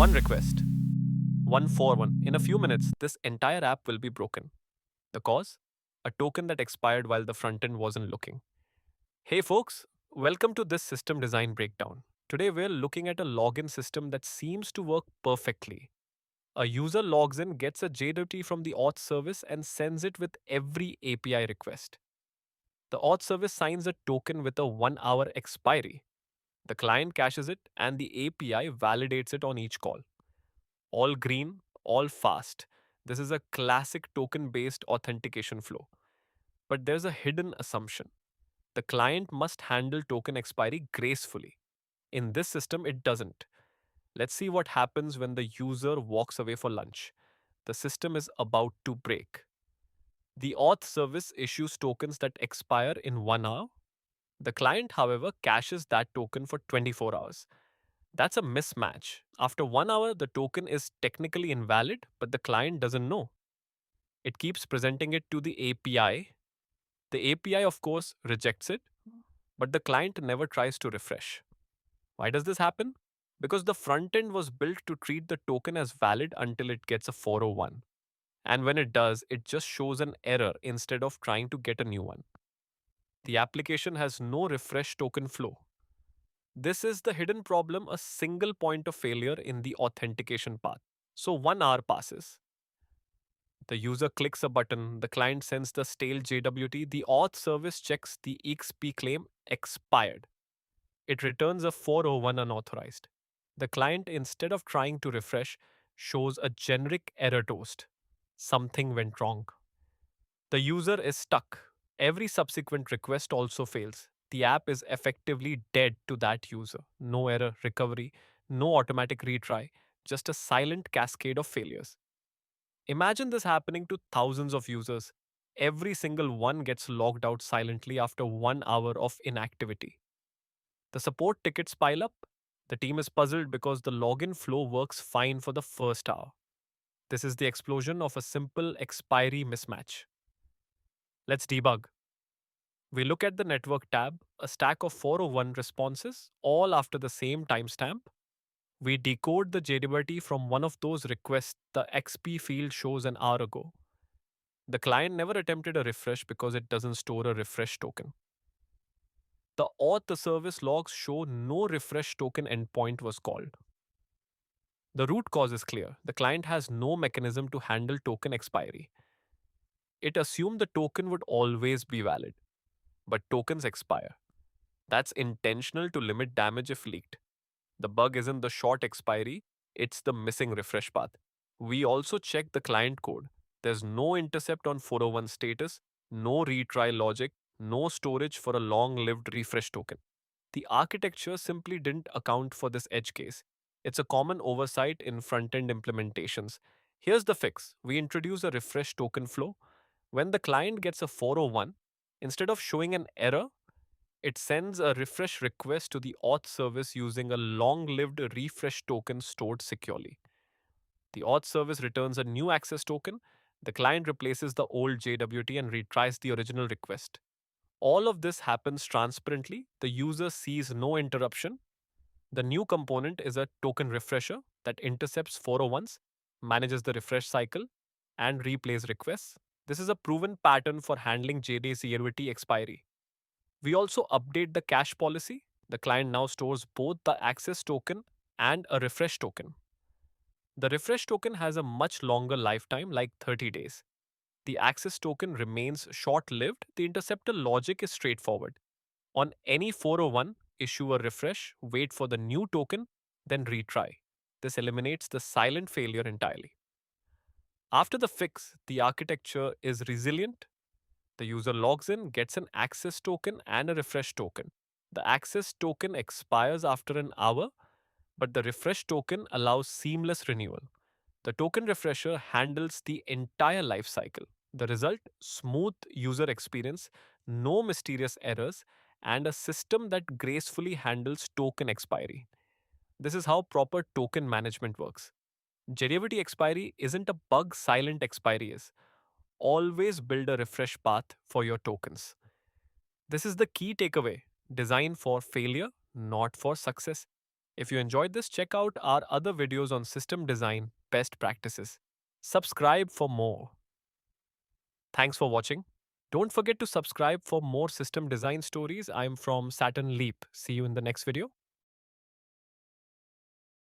One request, one for one. In a few minutes, this entire app will be broken. The cause? A token that expired while the front end wasn't looking. Hey folks, welcome to this system design breakdown. Today we're looking at a login system that seems to work perfectly. A user logs in, gets a JWT from the auth service, and sends it with every API request. The auth service signs a token with a 1 hour expiry. The client caches it, and the API validates it on each call. All green, all fast. This is a classic token based authentication flow. But there's a hidden assumption. The client must handle token expiry gracefully. In this system, it doesn't. Let's see what happens when the user walks away for lunch. The system is about to break. The auth service issues tokens that expire in 1 hour. The client, however, caches that token for 24 hours. That's a mismatch. After 1 hour, the token is technically invalid, but the client doesn't know. It keeps presenting it to the API. The API, of course, rejects it, but the client never tries to refresh. Why does this happen? Because the front end was built to treat the token as valid until it gets a 401. And when it does, it just shows an error instead of trying to get a new one. The application has no refresh token flow. This is the hidden problem, a single point of failure in the authentication path. So 1 hour passes. The user clicks a button, the client sends the stale JWT, the auth service checks the EXP claim expired. It returns a 401 unauthorized. The client, instead of trying to refresh, shows a generic error toast. Something went wrong. The user is stuck. Every subsequent request also fails. The app is effectively dead to that user. No error recovery, no automatic retry, just a silent cascade of failures. Imagine this happening to thousands of users. Every single one gets logged out silently after 1 hour of inactivity. The support tickets pile up. The team is puzzled because the login flow works fine for the first hour. This is the explosion of a simple expiry mismatch. Let's debug. We look at the network tab, a stack of 401 responses, all after the same timestamp. We decode the JWT from one of those requests the XP field shows an hour ago. The client never attempted a refresh because it doesn't store a refresh token. The auth service logs show no refresh token endpoint was called. The root cause is clear. The client has no mechanism to handle token expiry. It assumed the token would always be valid. But tokens expire. That's intentional to limit damage if leaked. The bug isn't the short expiry, it's the missing refresh path. We also check the client code. There's no intercept on 401 status, no retry logic, no storage for a long lived refresh token. The architecture simply didn't account for this edge case. It's a common oversight in front end implementations. Here's the fix: we introduce a refresh token flow. When the client gets a 401, instead of showing an error, it sends a refresh request to the auth service using a long lived refresh token stored securely. The auth service returns a new access token. The client replaces the old JWT and retries the original request. All of this happens transparently. The user sees no interruption. The new component is a token refresher that intercepts 401s, manages the refresh cycle, and replays requests. This is a proven pattern for handling JWT expiry. We also update the cache policy. The client now stores both the access token and a refresh token. The refresh token has a much longer lifetime, like 30 days. The access token remains short lived. The interceptor logic is straightforward. On any 401, issue a refresh, wait for the new token, then retry. This eliminates the silent failure entirely. After the fix, the architecture is resilient. The user logs in, gets an access token and a refresh token. The access token expires after an hour, but the refresh token allows seamless renewal. The token refresher handles the entire life cycle. The result: smooth user experience, no mysterious errors, and a system that gracefully handles token expiry. This is how proper token management works. JWT expiry isn't a bug, silent expiry is. Always build a refresh path for your tokens. This is the key takeaway: design for failure, not for success. If you enjoyed this, check out our other videos on system design best practices. Subscribe for more. Thanks for watching. Don't forget to subscribe for more system design stories. I'm from Saturn Leap. See you in the next video.